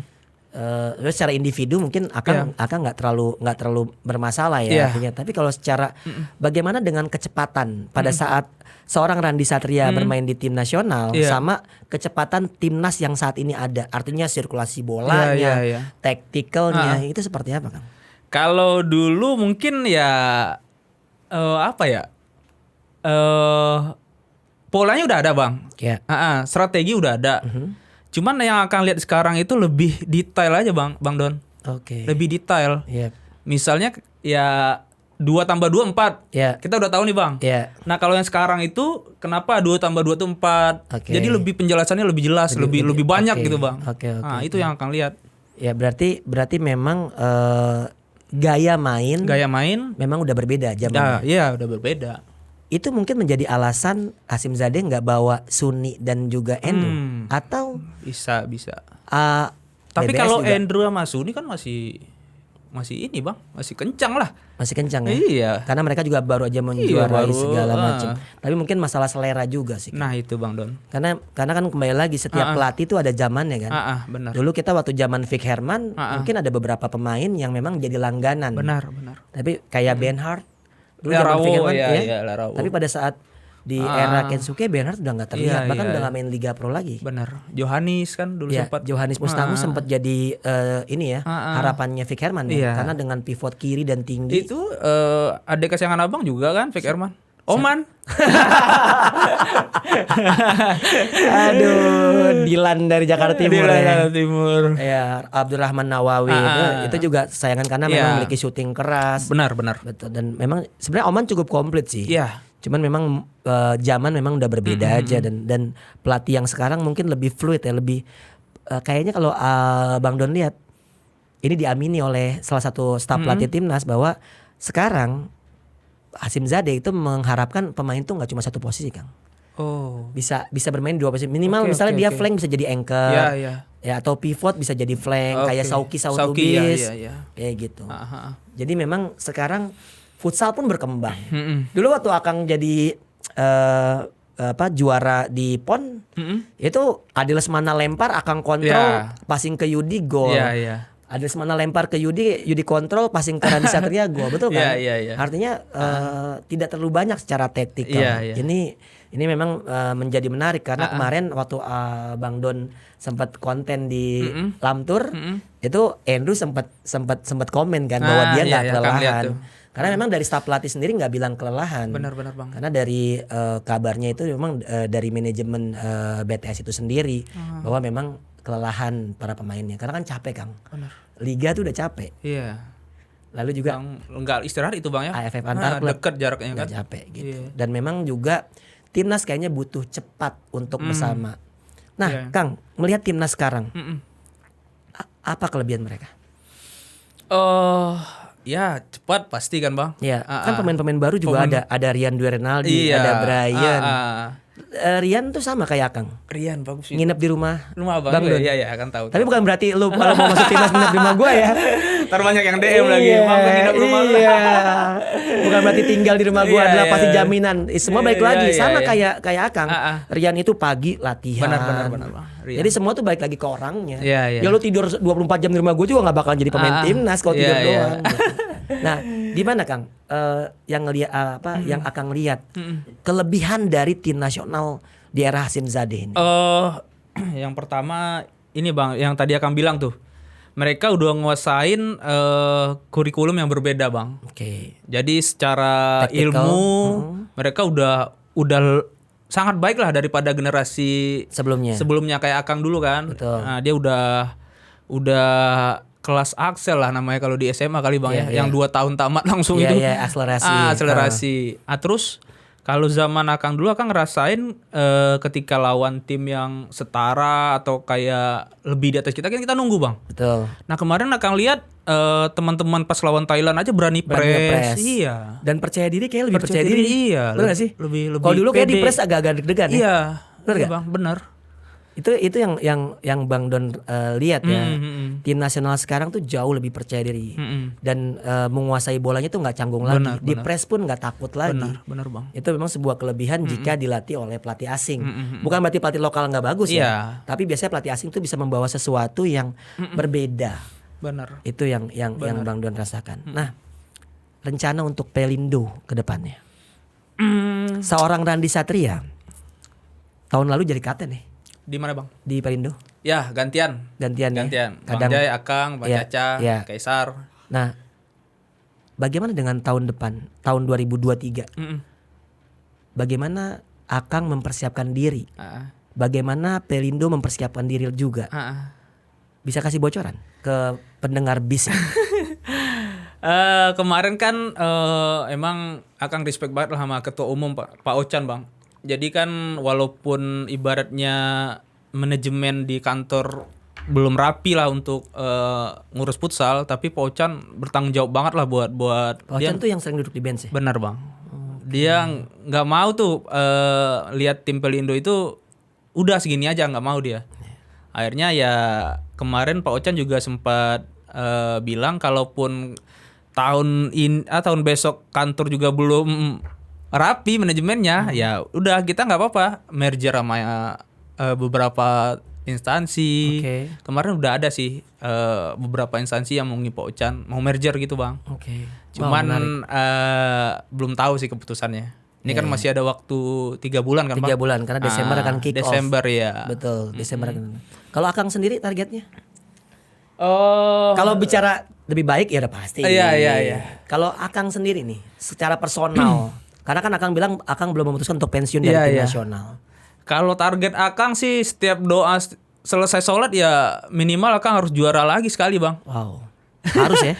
Speaker 2: secara individu mungkin akan nggak terlalu bermasalah ya.
Speaker 1: Iya.
Speaker 2: Artinya. Tapi kalau secara bagaimana dengan kecepatan pada saat seorang Randy Satria bermain di tim nasional
Speaker 1: Iya.
Speaker 2: sama kecepatan timnas yang saat ini ada, artinya sirkulasi bolanya,
Speaker 1: Iya.
Speaker 2: tacticalnya itu seperti apa, Kang?
Speaker 1: Kalau dulu mungkin ya apa ya? Polanya udah ada, Bang.
Speaker 2: Ya.
Speaker 1: Strategi udah ada. Cuman yang akan lihat sekarang itu lebih detail aja, Bang Don.
Speaker 2: Oke.
Speaker 1: Lebih detail.
Speaker 2: Iya.
Speaker 1: Misalnya ya 2 tambah 2 4.
Speaker 2: Ya.
Speaker 1: Kita udah tahu nih, Bang.
Speaker 2: Ya.
Speaker 1: Nah, kalau yang sekarang itu kenapa 2 tambah 2 itu 4?
Speaker 2: Oke.
Speaker 1: Jadi lebih penjelasannya lebih jelas, lebih banyak
Speaker 2: oke.
Speaker 1: gitu, Bang.
Speaker 2: Oke.
Speaker 1: Nah, itu yang akan lihat.
Speaker 2: Ya berarti memang gaya main memang udah berbeda zamannya.
Speaker 1: Iya, udah berbeda.
Speaker 2: Itu mungkin menjadi alasan Hasim Zadeh nggak bawa Suni dan juga Andrew atau
Speaker 1: Bisa. Tapi
Speaker 2: BBS
Speaker 1: kalau
Speaker 2: juga
Speaker 1: Andrew sama Suni kan masih ini, Bang. Masih kencang lah.
Speaker 2: masih kencang ya.
Speaker 1: Iya.
Speaker 2: Karena mereka juga baru aja menjuarai
Speaker 1: baru,
Speaker 2: segala macam. Tapi mungkin masalah selera juga sih.
Speaker 1: Nah, itu Bang Don.
Speaker 2: Karena kan kembali lagi setiap pelatih itu ada zamannya kan.
Speaker 1: Benar.
Speaker 2: Dulu kita waktu zaman Vic Herman mungkin ada beberapa pemain yang memang jadi langganan.
Speaker 1: Benar.
Speaker 2: Tapi kayak Ben Hart dulu
Speaker 1: Larawo,
Speaker 2: zaman Vic Herman
Speaker 1: iya, Larawo.
Speaker 2: Tapi pada saat di era Kensuke Ben Hart udah nggak terlihat, bahkan udah nggak main Liga Pro lagi.
Speaker 1: Benar. Johannes kan dulu
Speaker 2: Ya,
Speaker 1: sempat.
Speaker 2: Johannes Mustangu sempat jadi harapannya Vic Herman ya,
Speaker 1: Iya.
Speaker 2: karena dengan pivot kiri dan tinggi.
Speaker 1: Itu adik kesayangan Abang juga kan, Vic Herman. Oman.
Speaker 2: Aduh, Dilan dari Jakarta Timur ya.
Speaker 1: Timur.
Speaker 2: Ya, Abdurrahman Nawawi itu juga sayangan karena memang memiliki syuting keras.
Speaker 1: Benar.
Speaker 2: Betul, dan memang sebenarnya Oman cukup komplit sih.
Speaker 1: Iya.
Speaker 2: Cuman memang zaman memang udah berbeda aja dan pelatih yang sekarang mungkin lebih fluid ya, lebih kayaknya kalau Bang Don lihat ini diamini oleh salah satu staf pelatih timnas bahwa sekarang Hasim Zadeh itu mengharapkan pemain tuh nggak cuma satu posisi, Kang.
Speaker 1: Oh.
Speaker 2: Bisa bermain dua posisi minimal.
Speaker 1: Oke,
Speaker 2: misalnya
Speaker 1: oke,
Speaker 2: dia
Speaker 1: oke.
Speaker 2: flank bisa jadi anchor.
Speaker 1: Iya.
Speaker 2: Ya, atau pivot bisa jadi flank
Speaker 1: Oke.
Speaker 2: kayak Sauki
Speaker 1: Sauki,
Speaker 2: Sautubis.
Speaker 1: iya.
Speaker 2: Kayak gitu. Jadi memang sekarang futsal pun berkembang.
Speaker 1: Mm-mm.
Speaker 2: Dulu waktu Akang jadi juara di PON, itu Adil Lesmana lempar, Akang kontrol,
Speaker 1: Iya.
Speaker 2: passing ke Yudi gol.
Speaker 1: Iya.
Speaker 2: Adil Lesmana lempar ke Yudi kontrol, passing ke Randy Satria gol, betul kan?
Speaker 1: Iya.
Speaker 2: Artinya tidak terlalu banyak secara taktikal.
Speaker 1: Iya.
Speaker 2: Ini memang menjadi menarik karena kemarin waktu Bang Don sempat konten di Lamtur, itu Andrew sempat komen kan bahwa dia nggak
Speaker 1: iya,
Speaker 2: kelelahan.
Speaker 1: Kang lihat tuh.
Speaker 2: Karena memang dari staf pelatih sendiri nggak bilang kelelahan.
Speaker 1: Benar Bang.
Speaker 2: Karena dari kabarnya itu memang dari manajemen BTS itu sendiri bahwa memang kelelahan para pemainnya. Karena kan capek, Kang.
Speaker 1: Benar.
Speaker 2: Liga tuh udah capek.
Speaker 1: Iya.
Speaker 2: Lalu juga
Speaker 1: Enggak istirahat itu Bang ya.
Speaker 2: AFF antar klub
Speaker 1: dekat jaraknya
Speaker 2: udah
Speaker 1: kan.
Speaker 2: capek gitu.
Speaker 1: Iya.
Speaker 2: Dan memang juga timnas kayaknya butuh cepat untuk bersama. Nah,
Speaker 1: Iya.
Speaker 2: Kang, melihat timnas sekarang,
Speaker 1: Mm-mm.
Speaker 2: apa kelebihan mereka?
Speaker 1: Ya cepat pasti kan Bang.
Speaker 2: Ya, kan pemain-pemain baru juga ada Rian Dwi Renaldi,
Speaker 1: Iya.
Speaker 2: ada Brian. Rian tuh sama kayak Kang,
Speaker 1: Rian bagus sih.
Speaker 2: nginep di rumah
Speaker 1: Rumah
Speaker 2: Bang Don.
Speaker 1: Iya akan tahu.
Speaker 2: Tapi bukan berarti lu kalau mau masuk timnas nginep di rumah gue ya.
Speaker 1: Ntar banyak yang DM lagi. Bang nginep rumah lu.
Speaker 2: Iya. Bukan berarti tinggal di rumah gue
Speaker 1: Iya,
Speaker 2: adalah
Speaker 1: iya.
Speaker 2: pasti jaminan. Semua baik
Speaker 1: Iya,
Speaker 2: lagi
Speaker 1: iya,
Speaker 2: sama
Speaker 1: iya.
Speaker 2: kayak Akang. Rian itu pagi latihan.
Speaker 1: Benar Bang. Rian.
Speaker 2: Jadi semua tuh balik lagi ke orangnya.
Speaker 1: Iya.
Speaker 2: Ya lu tidur 24 jam di rumah gue juga gak bakalan jadi pemain timnas kalau tidur doang. Nah, gimana Kang? Yang ngelihat yang akan lihat kelebihan dari tim nasional di era Hasim Zadeh ini.
Speaker 1: Yang pertama ini Bang, yang tadi akan bilang tuh. Mereka udah nguasain kurikulum yang berbeda Bang.
Speaker 2: Oke.
Speaker 1: Jadi secara
Speaker 2: Tactical.
Speaker 1: ilmu mereka udah sangat baik lah daripada generasi sebelumnya kayak Akang dulu kan.
Speaker 2: Betul.
Speaker 1: Nah, dia udah kelas Axel lah namanya kalau di SMA kali Bang ya, yang 2 tahun tamat langsung itu.
Speaker 2: Iya, akselerasi.
Speaker 1: Akselerasi. Terus kalau zaman Akang dulu Akang ngerasain ketika lawan tim yang setara atau kayak lebih di atas kita kan kita nunggu Bang.
Speaker 2: Betul.
Speaker 1: Nah kemarin Akang lihat teman-teman pas lawan Thailand aja berani press. Iya.
Speaker 2: Dan percaya diri kayak lebih percaya diri.
Speaker 1: Iya.
Speaker 2: Benar gak sih?
Speaker 1: Lebih
Speaker 2: Kalau dulu kayak di
Speaker 1: pede.
Speaker 2: press agak-agak deg-degan ya.
Speaker 1: Iya.
Speaker 2: Benar
Speaker 1: Iya,
Speaker 2: gak?
Speaker 1: Bang, benar.
Speaker 2: Itu yang Bang Don lihat ya. Tim nasional sekarang tuh jauh lebih percaya diri dan menguasai bolanya tuh nggak canggung lagi. Di press pun nggak takut lagi.
Speaker 1: Benar Bang.
Speaker 2: Itu memang sebuah kelebihan jika dilatih oleh pelatih asing. Bukan berarti pelatih lokal nggak bagus ya. Tapi biasanya pelatih asing tuh bisa membawa sesuatu yang berbeda.
Speaker 1: Benar.
Speaker 2: Itu yang Bang Don rasakan. Nah, rencana untuk Pelindo ke depannya. Seorang Randy Satria tahun lalu jadi kapten nih.
Speaker 1: Di mana Bang?
Speaker 2: Di Pelindo.
Speaker 1: Ya gantian.
Speaker 2: Ya.
Speaker 1: Bang Jai, Akang, Bang Caca, Kaisar.
Speaker 2: Nah, bagaimana dengan tahun depan, tahun 2023? Bagaimana Akang mempersiapkan diri? Bagaimana Pelindo mempersiapkan diri juga? Bisa kasih bocoran ke pendengar bis?
Speaker 1: Kemarin kan emang Akang respect banget lah sama Ketua Umum Pak Ochan Bang. Jadi kan walaupun ibaratnya manajemen di kantor belum rapi lah untuk ngurus futsal, tapi Pak Ochan bertanggung jawab banget lah buat
Speaker 2: Pak Ochan tuh yang sering duduk di bench ya?
Speaker 1: Benar Bang. Dia nggak mau tuh lihat tim Pelindo itu udah segini aja, nggak mau dia. Akhirnya ya kemarin Pak Ochan juga sempat bilang kalaupun tahun besok kantor juga belum rapi manajemennya, ya udah kita nggak apa-apa merger sama beberapa instansi. Kemarin udah ada sih beberapa instansi yang mau Pak Ochan mau merger gitu Bang. Cuman belum tahu sih keputusannya. Ini kan masih ada waktu 3 bulan kan Bang?
Speaker 2: 3 bulan karena Desember akan kick off.
Speaker 1: Desember ya.
Speaker 2: Betul, Desember akan. Kalau Akang sendiri targetnya? Kalau bicara lebih baik ya udah pasti.
Speaker 1: Iya.
Speaker 2: Kalau Akang sendiri nih secara personal, karena kan Akang bilang Akang belum memutuskan untuk pensiun dari tim nasional.
Speaker 1: Kalau target Akang sih setiap doa selesai sholat ya minimal Akang harus juara lagi sekali Bang.
Speaker 2: Wow. Harus ya?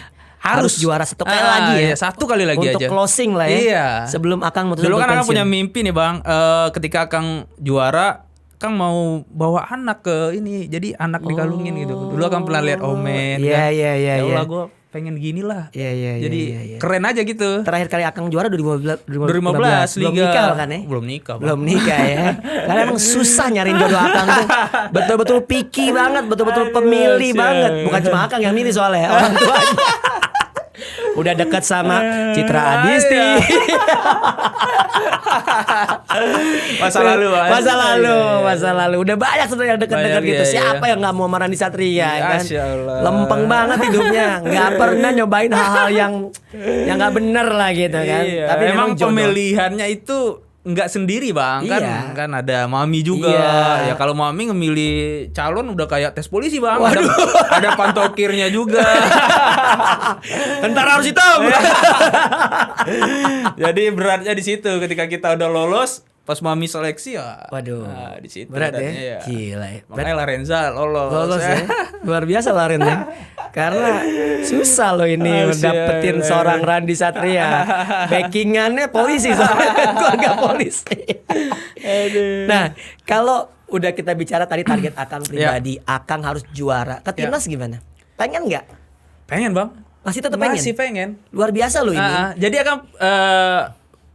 Speaker 2: Harus juara 1 kali lagi ya?
Speaker 1: 1 kali lagi
Speaker 2: untuk
Speaker 1: aja.
Speaker 2: Untuk closing lah ya?
Speaker 1: Iya.
Speaker 2: Sebelum Akang memutuskan
Speaker 1: dulu
Speaker 2: untuk
Speaker 1: kan
Speaker 2: pensiun.
Speaker 1: Akang punya mimpi nih Bang. Ketika Akang juara, Akang mau bawa anak ke ini. Jadi anak dikalungin gitu. Dulu Akang pernah lihat Omen.
Speaker 2: Iya.
Speaker 1: Ya Allah gue pengen gini lah.
Speaker 2: Iya.
Speaker 1: Jadi keren aja gitu.
Speaker 2: Terakhir kali Akang juara 2015
Speaker 1: Liga.
Speaker 2: Belum nikah kan ya?
Speaker 1: Belum nikah Bang.
Speaker 2: Belum nikah ya. Karena emang susah nyariin jodoh Akang tuh. Betul-betul picky banget, betul-betul pemilih banget. Bukan cuma Akang yang milih soalnya, orang tuanya. Udah dekat sama Citra Adisti. Masa lalu. Udah banyak sebenarnya yang dekat-dekat gitu. Siapa yang nggak mau sama Randy Satria kan? Lempeng banget hidupnya. Nggak pernah nyobain hal-hal yang nggak bener lah gitu kan. Tapi
Speaker 1: emang
Speaker 2: jodoh.
Speaker 1: pemilihannya itu nggak sendiri Bang, kan ada Mami juga. Ya kalau Mami ngemilih calon udah kayak tes polisi Bang. Ada pantokirnya juga.
Speaker 2: Tentara harus hitam.
Speaker 1: Jadi beratnya di situ ketika kita udah lolos, pas Mami seleksi ya.
Speaker 2: Waduh.
Speaker 1: Nah, di situ
Speaker 2: berat
Speaker 1: ya.
Speaker 2: Gila ya.
Speaker 1: Makanya Larenza lolos
Speaker 2: ya. Luar biasa Laren ya. Karena susah loh ini dapetin seorang Randy Satria. Backingannya polisi soalnya. Keluarga polisi. Nah, kalau udah kita bicara tadi target Akang pribadi, Akang harus juara. Ke timnas gimana? Pengen nggak?
Speaker 1: Pengen Bang.
Speaker 2: Masih tetap pengen?
Speaker 1: Masih pengen.
Speaker 2: Luar biasa loh ini.
Speaker 1: Jadi Akang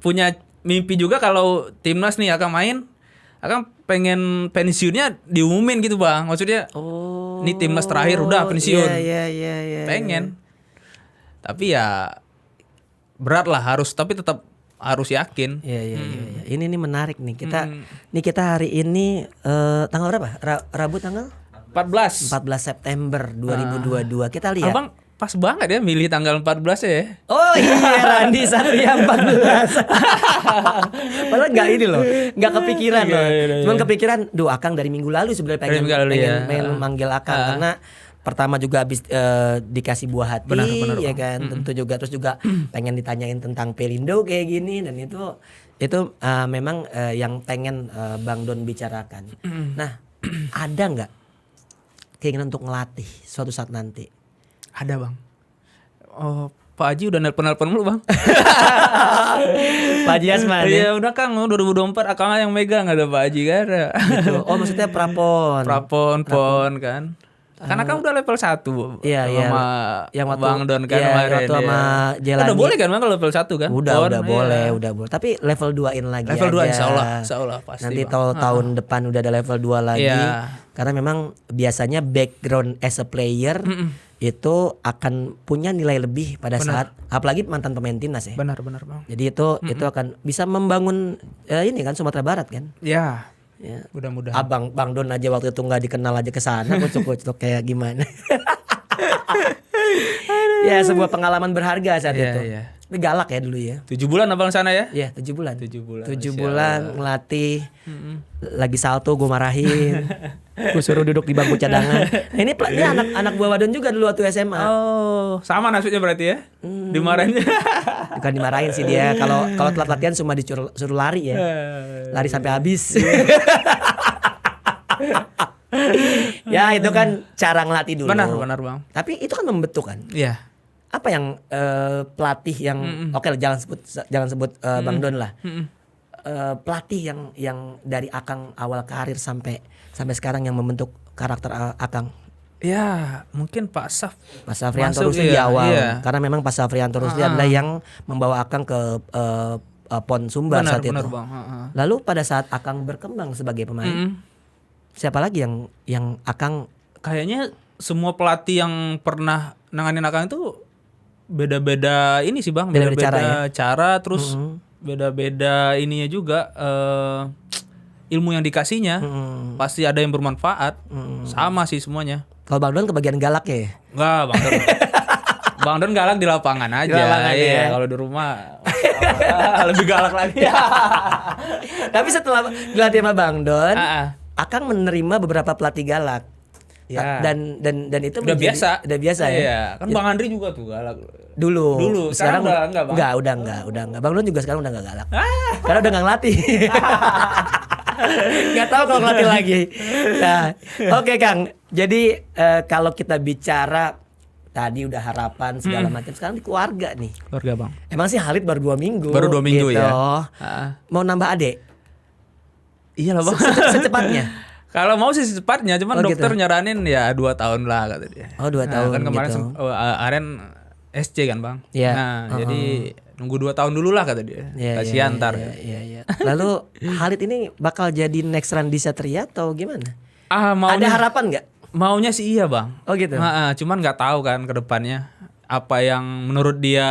Speaker 1: punya mimpi juga kalau timnas nih Akang main, Akang pengen pensiunnya diumumin gitu Bang. Maksudnya ini timnas terakhir udah pensiun.
Speaker 2: Iya.
Speaker 1: Pengen. Tapi ya berat lah tapi tetap harus yakin.
Speaker 2: Iya. Ini menarik nih. Kita hari ini tanggal berapa? Rabu tanggal
Speaker 1: 14
Speaker 2: September 2022. Kita lihat.
Speaker 1: Abang pas banget ya milih tanggal 14 ya.
Speaker 2: Oh iya, Randi Satria 14. Padahal nggak ini loh, nggak kepikiran loh. Cuman kepikiran, Akang dari minggu lalu sebenarnya pengen manggil Akang karena pertama juga habis dikasih buah hati,
Speaker 1: benar,
Speaker 2: ya kan. Tentu juga terus juga pengen ditanyain tentang Pelindo kayak gini, dan itu memang yang pengen Bang Don bicarakan. Nah, ada nggak keinginan untuk ngelatih suatu saat nanti?
Speaker 1: Ada bang. Oh, Pak Haji udah nelpon mulu bang.
Speaker 2: Pak Haji Asman.
Speaker 1: Iya udah Kang, 2024 Akang yang megang, ada Pak Haji kan ada.
Speaker 2: Gitu. Oh maksudnya prapon
Speaker 1: Pon kan. Karena kan udah level 1
Speaker 2: iya,
Speaker 1: sama
Speaker 2: yang waktu,
Speaker 1: Bang Don kan
Speaker 2: iya,
Speaker 1: kemarin.
Speaker 2: waktu sama Jelani.
Speaker 1: Udah boleh kan Bang kalau level 1 kan?
Speaker 2: Udah
Speaker 1: iya.
Speaker 2: boleh. Tapi level 2-in lagi
Speaker 1: level
Speaker 2: aja.
Speaker 1: 2 insya Allah pasti.
Speaker 2: Nanti tahun depan udah ada level 2 lagi.
Speaker 1: Iya.
Speaker 2: Karena memang biasanya background as a player itu akan punya nilai lebih pada saat, apalagi mantan pemain timnas ya.
Speaker 1: Benar Bang.
Speaker 2: Jadi itu akan bisa membangun ini kan Sumatera Barat kan.
Speaker 1: Ya.
Speaker 2: Ya.
Speaker 1: Mudah-mudahan.
Speaker 2: Bang Don aja waktu itu nggak dikenal aja ke sana, kucuk kayak gimana. Ya sebuah pengalaman berharga saat itu.
Speaker 1: Iya.
Speaker 2: Tapi galak ya dulu ya.
Speaker 1: 7 bulan abang sana ya?
Speaker 2: Iya 7 bulan.
Speaker 1: 7 bulan.
Speaker 2: 7 bulan ngelatih. Lagi salto gue marahin. Gue suruh duduk di bangku cadangan. Nah, ini anak buah Wadon juga dulu waktu SMA.
Speaker 1: Oh, sama nasibnya berarti ya? Dimarahin.
Speaker 2: Bukan dimarahin sih dia. Kalau telat latihan cuma disuruh lari ya. Lari sampai habis. Ya itu kan cara ngelatih dulu.
Speaker 1: Benar Bang.
Speaker 2: Tapi itu kan membentuk kan.
Speaker 1: Iya.
Speaker 2: Apa yang pelatih yang oke, jangan sebut Bang Don lah. Pelatih yang dari Akang awal karir sampai sekarang yang membentuk karakter Akang.
Speaker 1: Ya mungkin Pak
Speaker 2: Safrianto Rusli di awal. Iya. Karena memang Pak Safrianto Rusli adalah yang membawa Akang ke PON Sumbar saat itu.
Speaker 1: Bang.
Speaker 2: Lalu pada saat Akang berkembang sebagai pemain, siapa lagi yang Akang?
Speaker 1: Kayaknya semua pelatih yang pernah nanganin Akang itu beda-beda ini sih Bang, beda-beda cara terus beda-beda ininya juga ilmu yang dikasihnya pasti ada yang bermanfaat. Sama sih semuanya.
Speaker 2: Kalau Bang Don kebagian galak ya?
Speaker 1: Enggak, Bang Don. Bang Don galak di lapangan aja. Iya, kalau di rumah lebih galak lagi.
Speaker 2: Tapi setelah dilatih sama Bang Don, Akang menerima beberapa pelatih galak. Ya. Dan itu
Speaker 1: udah biasa
Speaker 2: ya.
Speaker 1: Iya, kan Bang Andri juga tuh galak.
Speaker 2: Dulu. Sekarang
Speaker 1: udah enggak, Bang.
Speaker 2: Udah enggak. Bang Don juga sekarang udah enggak galak. Karena udah enggak ngelatih. Enggak tahu kalau ngelatih lagi. Nah, oke Kang. Jadi kalau kita bicara tadi udah harapan segala macam, sekarang di keluarga nih.
Speaker 1: Keluarga Bang.
Speaker 2: Emang sih Halid baru 2 minggu.
Speaker 1: Baru 2 minggu
Speaker 2: gitu.
Speaker 1: ya.
Speaker 2: Mau nambah adik?
Speaker 1: Iya lah Bang.
Speaker 2: Secepatnya.
Speaker 1: Kalau mau sih secepatnya, cuman dokter
Speaker 2: gitu.
Speaker 1: nyaranin ya 2 tahun lah kata dia.
Speaker 2: Oh 2 tahun
Speaker 1: kan kemarin
Speaker 2: gitu.
Speaker 1: Aren SC kan Bang.
Speaker 2: Yeah.
Speaker 1: Nah jadi nunggu 2 tahun dulu lah kata dia. Kasihan ntar.
Speaker 2: Iya. Lalu Halid ini bakal jadi next Randi Satria atau gimana?
Speaker 1: Ada
Speaker 2: harapan nggak?
Speaker 1: Maunya sih iya Bang.
Speaker 2: Oh gitu.
Speaker 1: Cuman nggak tahu kan ke depannya apa yang menurut dia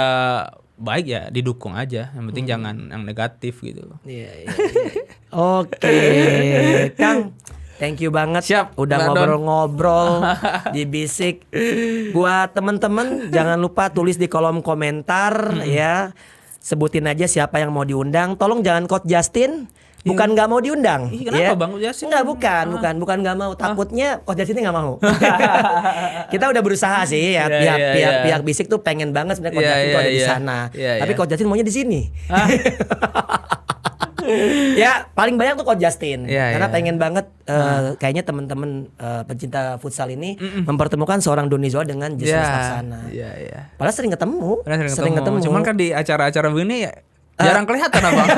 Speaker 1: baik ya didukung aja. Yang penting jangan yang negatif gitu.
Speaker 2: Iya. Oke, Kang. Thank you banget.
Speaker 1: Siap.
Speaker 2: Udah ngobrol-ngobrol di Bisik. Buat temen-temen jangan lupa tulis di kolom komentar ya. Sebutin aja siapa yang mau diundang. Tolong jangan Coach Justin. Bukan nggak mau diundang.
Speaker 1: Kenapa
Speaker 2: ya?
Speaker 1: Bang Justin?
Speaker 2: Enggak, bukan nggak mau. Takutnya Coach Justin nggak mau. Kita udah berusaha sih ya. Pihak Bisik tuh pengen banget sebenarnya Coach Justin tuh ada di sana. Tapi Coach Justin maunya di sini. Ya paling banyak tuh Coach Justin karena pengen banget kayaknya teman-teman pencinta futsal ini mempertemukan seorang Donizola dengan Jesus Laksana. Padahal sering ketemu.
Speaker 1: Cuman kan di acara-acara begini ya jarang kelihatan Abang.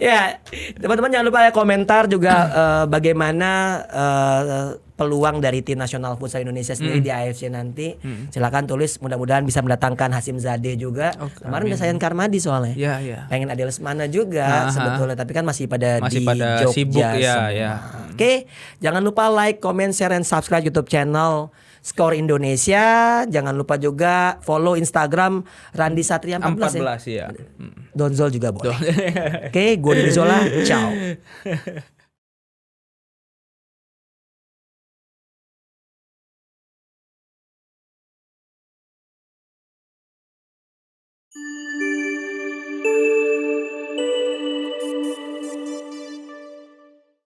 Speaker 2: Ya teman-teman jangan lupa ya komentar juga bagaimana peluang dari tim nasional futsal Indonesia sendiri di AFC nanti. Silakan tulis, mudah-mudahan bisa mendatangkan Hasim Zadeh juga. Kemarin udah Sayan Karmadi soalnya.
Speaker 1: Iya.
Speaker 2: Pengen Adel Lesmana juga sebetulnya, tapi kan masih pada Jogja
Speaker 1: sibuk
Speaker 2: semua. Oke, jangan lupa like, comment, share, and subscribe YouTube channel Skor Indonesia. Jangan lupa juga follow Instagram Randi Satria 14
Speaker 1: ya.
Speaker 2: Donzol juga boleh. Oke, gue Donzola. Ciao.